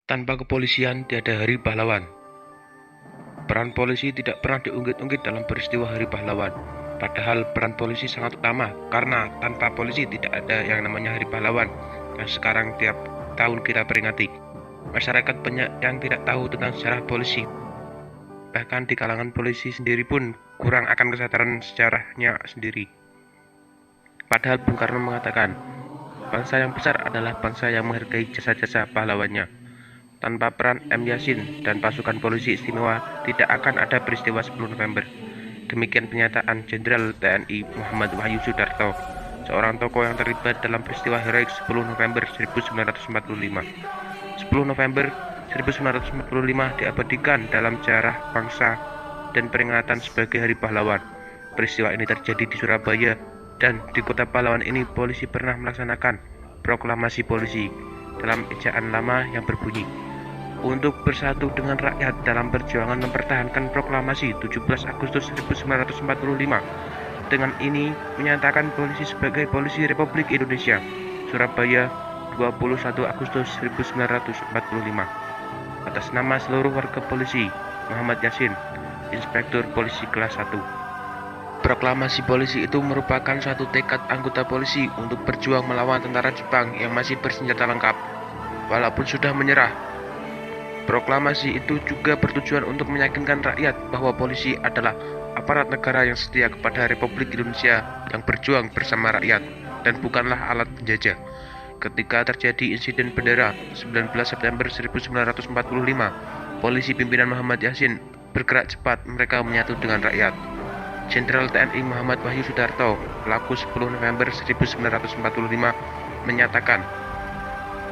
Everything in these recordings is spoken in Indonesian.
Tanpa kepolisian tiada Hari Pahlawan. Peran polisi tidak pernah diungkit-ungkit dalam peristiwa Hari Pahlawan. Padahal peran polisi sangat utama, karena tanpa polisi tidak ada yang namanya Hari Pahlawan yang sekarang tiap tahun kita peringati. Masyarakat banyak yang tidak tahu tentang sejarah polisi. Bahkan di kalangan polisi sendiri pun kurang akan kesadaran sejarahnya sendiri. Padahal Bung Karno mengatakan, bangsa yang besar adalah bangsa yang menghargai jasa-jasa pahlawannya. Tanpa peran M. Yasin dan pasukan polisi istimewa, tidak akan ada peristiwa 10 November. Demikian pernyataan Jenderal TNI Muhammad Wahyu Sudarto, seorang tokoh yang terlibat dalam peristiwa heroik 10 November 1945. 10 November 1945 diabadikan dalam sejarah bangsa dan peringatan sebagai Hari Pahlawan. Peristiwa ini terjadi di Surabaya, dan di kota pahlawan ini polisi pernah melaksanakan proklamasi polisi dalam ejaan lama yang berbunyi, untuk bersatu dengan rakyat dalam perjuangan mempertahankan proklamasi 17 Agustus 1945. Dengan ini menyatakan polisi sebagai Polisi Republik Indonesia, Surabaya, 21 Agustus 1945. Atas nama seluruh warga polisi, Muhammad Yasin, Inspektur Polisi Kelas 1. Proklamasi polisi itu merupakan suatu tekad anggota polisi untuk berjuang melawan tentara Jepang yang masih bersenjata lengkap, walaupun sudah menyerah. Proklamasi itu juga bertujuan untuk meyakinkan rakyat bahwa polisi adalah aparat negara yang setia kepada Republik Indonesia yang berjuang bersama rakyat dan bukanlah alat penjajah. Ketika terjadi insiden bendera 19 September 1945, polisi pimpinan Muhammad Yasin bergerak cepat, mereka menyatu dengan rakyat. Jenderal TNI Muhammad Wahyu Sudarto, pelaku 10 November 1945, menyatakan,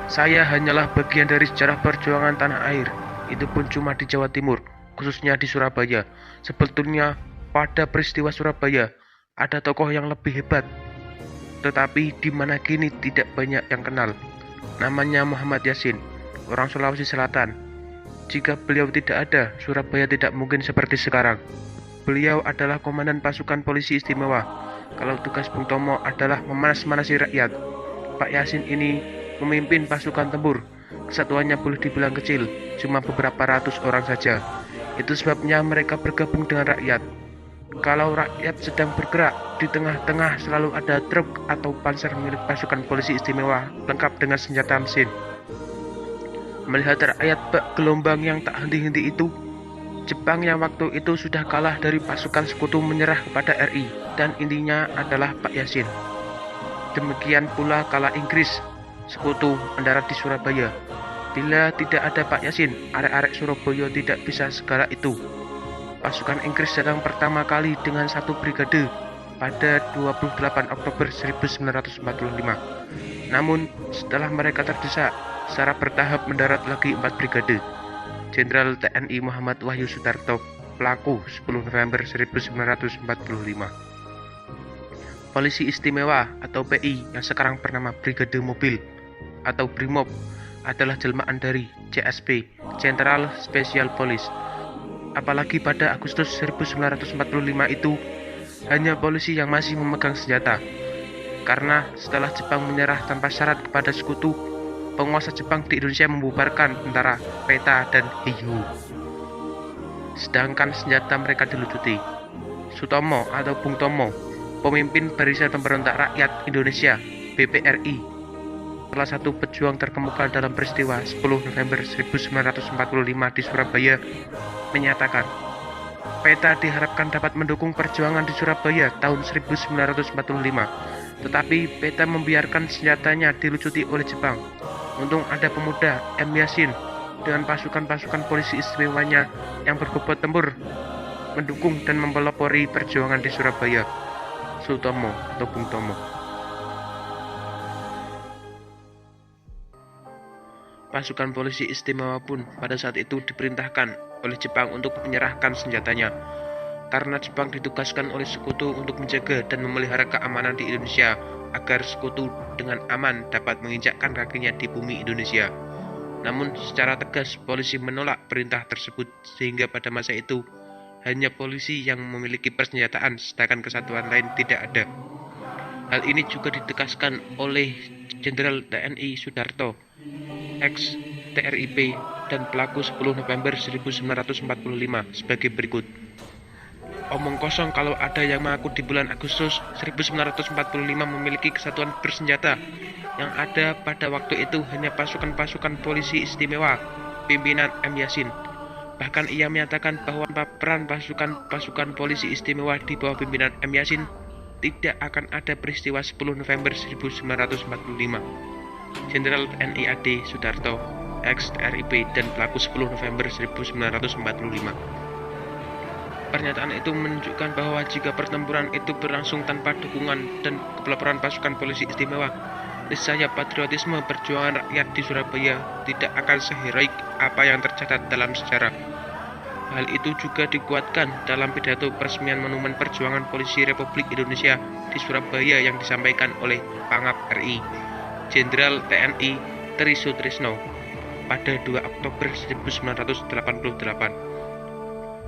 "Saya hanyalah bagian dari sejarah perjuangan tanah air, itu pun cuma di Jawa Timur, khususnya di Surabaya. Sebetulnya pada peristiwa Surabaya ada tokoh yang lebih hebat, tetapi di mana kini tidak banyak yang kenal. Namanya Muhammad Yasin, orang Sulawesi Selatan. Jika beliau tidak ada, Surabaya tidak mungkin seperti sekarang. Beliau adalah komandan pasukan polisi istimewa. Kalau tugas Bung Tomo adalah memanas-manasi rakyat, Pak Yasin ini memimpin pasukan tempur. Kesatuannya boleh dibilang kecil, cuma beberapa ratus orang saja. Itu sebabnya mereka bergabung dengan rakyat. Kalau rakyat sedang bergerak, di tengah-tengah selalu ada truk atau panser milik pasukan polisi istimewa lengkap dengan senjata mesin." Melihat rakyat bak gelombang yang tak henti-henti itu, Jepang yang waktu itu sudah kalah dari pasukan sekutu menyerah kepada RI, dan intinya adalah Pak Yasin. Demikian pula kala Inggris sekutu mendarat di Surabaya. Bila tidak ada Pak Yasin, arek-arek Surabaya tidak bisa segala itu. Pasukan Inggris datang pertama kali dengan satu brigade pada 28 Oktober 1945. Namun setelah mereka terdesak, secara bertahap mendarat lagi 4 brigade. Jenderal TNI Muhammad Wahyu Sudarto, pelaku 10 November 1945. Polisi Istimewa atau PI yang sekarang bernama Brigade Mobil atau Brimob adalah jelmaan dari CSP, Central Special Police. Apalagi pada Agustus 1945 itu hanya polisi yang masih memegang senjata. Karena setelah Jepang menyerah tanpa syarat kepada sekutu, penguasa Jepang di Indonesia membubarkan tentara PETA dan Heiho. Sedangkan senjata mereka dilucuti. Sutomo atau Bung Tomo, pemimpin Barisan Pemberontak Rakyat Indonesia (BPRI), salah satu pejuang terkemuka dalam peristiwa 10 November 1945 di Surabaya, menyatakan, "PETA diharapkan dapat mendukung perjuangan di Surabaya tahun 1945, tetapi PETA membiarkan senjatanya dilucuti oleh Jepang. Untung ada pemuda M. Yasin dengan pasukan-pasukan polisi istimewanya yang berbobot tempur mendukung dan mempelopori perjuangan di Surabaya." Sutomo atau Bung Tomo. Pasukan polisi istimewa pun pada saat itu diperintahkan oleh Jepang untuk menyerahkan senjatanya, karena Jepang ditugaskan oleh sekutu untuk menjaga dan memelihara keamanan di Indonesia agar sekutu dengan aman dapat menginjakkan kakinya di bumi Indonesia. Namun secara tegas polisi menolak perintah tersebut, sehingga pada masa itu hanya polisi yang memiliki persenjataan sedangkan kesatuan lain tidak ada. Hal ini juga ditegaskan oleh Jenderal TNI Sudarto, ex TRIP, dan pelaku 10 November 1945 sebagai berikut. Omong kosong kalau ada yang mengaku di bulan Agustus 1945 memiliki kesatuan bersenjata. Yang ada pada waktu itu hanya pasukan-pasukan polisi istimewa pimpinan M. Yasin. Bahkan ia menyatakan bahwa peran pasukan polisi istimewa di bawah pimpinan M. Yasin tidak akan ada peristiwa 10 November 1945. Jenderal TNI AD Sudarto, ex-TRIP, dan pelaku 10 November 1945. Pernyataan itu menunjukkan bahwa jika pertempuran itu berlangsung tanpa dukungan dan kepeloporian pasukan polisi istimewa, niscaya patriotisme perjuangan rakyat di Surabaya tidak akan seheroik apa yang tercatat dalam sejarah. Hal itu juga dikuatkan dalam pidato peresmian Monumen Perjuangan Polisi Republik Indonesia di Surabaya yang disampaikan oleh Pangap RI, Jenderal TNI Tri Sutrisno pada 2 Oktober 1988.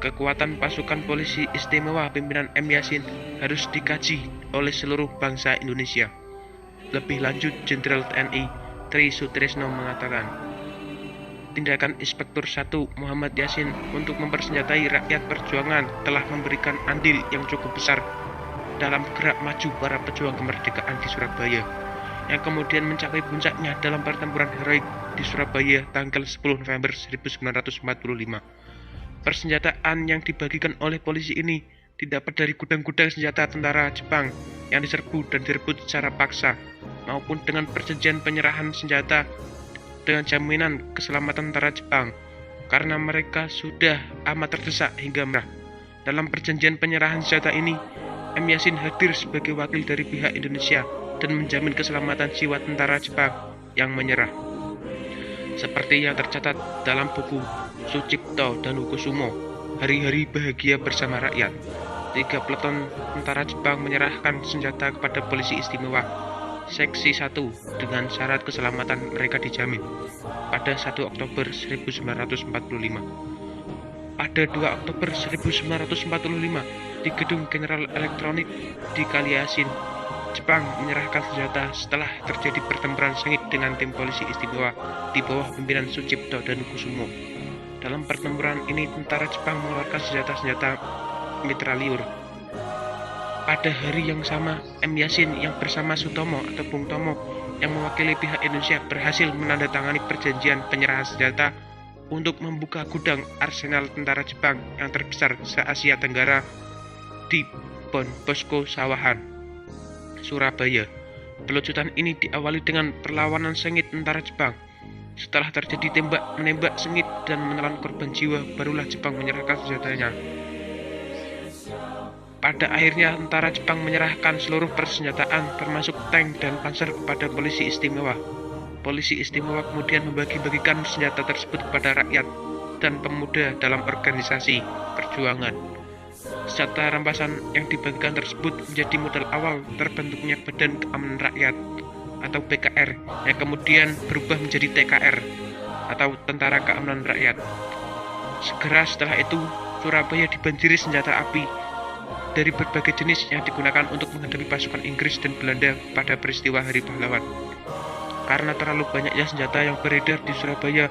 Kekuatan pasukan polisi istimewa pimpinan M. Yasin harus dikaji oleh seluruh bangsa Indonesia. Lebih lanjut, Jenderal TNI Tri Sutrisno mengatakan, tindakan Inspektur 1 Muhammad Yasin untuk mempersenjatai rakyat perjuangan telah memberikan andil yang cukup besar dalam gerak maju para pejuang kemerdekaan di Surabaya, yang kemudian mencapai puncaknya dalam pertempuran heroik di Surabaya tanggal 10 November 1945. Persenjataan yang dibagikan oleh polisi ini didapat dari gudang-gudang senjata tentara Jepang yang diserbu dan direbut secara paksa, maupun dengan perjanjian penyerahan senjata dengan jaminan keselamatan tentara Jepang, karena mereka sudah amat terdesak hingga merah. Dalam perjanjian penyerahan senjata ini, M. Yasin hadir sebagai wakil dari pihak Indonesia dan menjamin keselamatan jiwa tentara Jepang yang menyerah. Seperti yang tercatat dalam buku Sucipto dan Hukusumo, Hari-hari Bahagia Bersama Rakyat, 3 peleton tentara Jepang menyerahkan senjata kepada polisi istimewa Seksi 1 dengan syarat keselamatan mereka dijamin pada 1 Oktober 1945. Pada 2 Oktober 1945, di Gedung General Elektronik di Kaliasin, Jepang menyerahkan senjata setelah terjadi pertempuran sengit dengan tim polisi istimewa di bawah pimpinan Sucipto dan Kusumo. Dalam pertempuran ini, tentara Jepang mengeluarkan senjata-senjata mitraliur. Pada hari yang sama, M. Yasin yang bersama Sutomo atau Bung Tomo yang mewakili pihak Indonesia berhasil menandatangani perjanjian penyerahan senjata untuk membuka gudang arsenal tentara Jepang yang terbesar se-Asia Tenggara di Bon Bosco Sawahan, Surabaya. Pelucutan ini diawali dengan perlawanan sengit tentara Jepang. Setelah terjadi tembak-menembak sengit dan menelan korban jiwa, barulah Jepang menyerahkan senjatanya. Pada akhirnya, tentara Jepang menyerahkan seluruh persenjataan termasuk tank dan panser kepada polisi istimewa. Polisi istimewa kemudian membagi-bagikan senjata tersebut kepada rakyat dan pemuda dalam organisasi perjuangan. Senjata rampasan yang dibagikan tersebut menjadi modal awal terbentuknya Badan Keamanan Rakyat atau BKR yang kemudian berubah menjadi TKR atau Tentara Keamanan Rakyat. Segera setelah itu, Surabaya dibanjiri senjata api dari berbagai jenis yang digunakan untuk menghadapi pasukan Inggris dan Belanda pada peristiwa Hari Pahlawan. Karena terlalu banyaknya senjata yang beredar di Surabaya,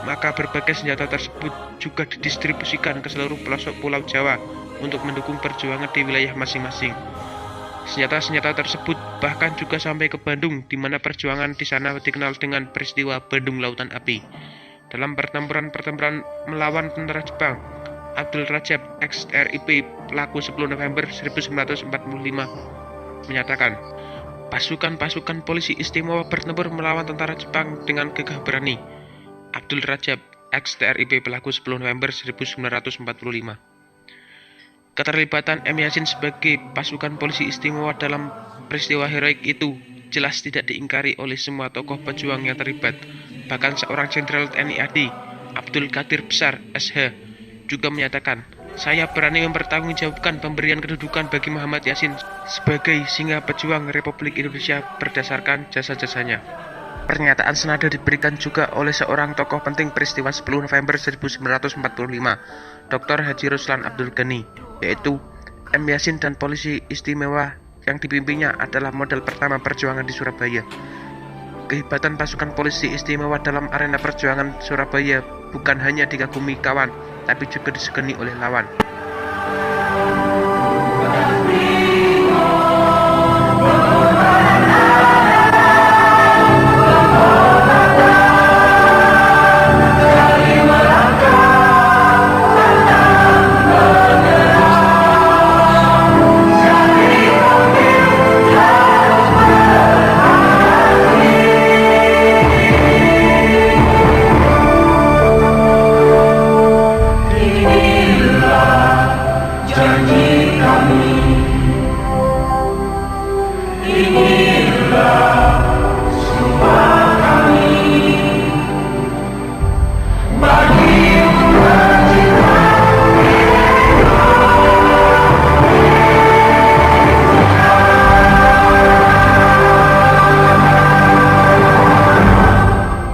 maka berbagai senjata tersebut juga didistribusikan ke seluruh pelosok Pulau Jawa untuk mendukung perjuangan di wilayah masing-masing. Senjata-senjata tersebut bahkan juga sampai ke Bandung, di mana perjuangan di sana dikenal dengan peristiwa Bandung Lautan Api. Dalam pertempuran melawan tentara Jepang, Abdul Rajab, ex-RIP, pelaku 10 November 1945, menyatakan, pasukan-pasukan polisi istimewa bertempur melawan tentara Jepang dengan gagah berani. Abdul Rajab, ex-TRIP, pelaku 10 November 1945. Keterlibatan M. Yasin sebagai pasukan polisi istimewa dalam peristiwa heroik itu jelas tidak diingkari oleh semua tokoh pejuang yang terlibat. Bahkan seorang Jenderal TNI AD, Abdul Qadir Besar, SH, juga menyatakan, saya berani mempertanggungjawabkan pemberian kedudukan bagi Muhammad Yasin sebagai singa pejuang Republik Indonesia berdasarkan jasa-jasanya. Pernyataan senada diberikan juga oleh seorang tokoh penting peristiwa 10 November 1945, Dr. Haji Ruslan Abdul Ghani, yaitu M. Yasin dan polisi istimewa yang dipimpinnya adalah model pertama perjuangan di Surabaya. Kehebatan pasukan polisi istimewa dalam arena perjuangan Surabaya bukan hanya dikagumi kawan, tapi juga disegani oleh lawan.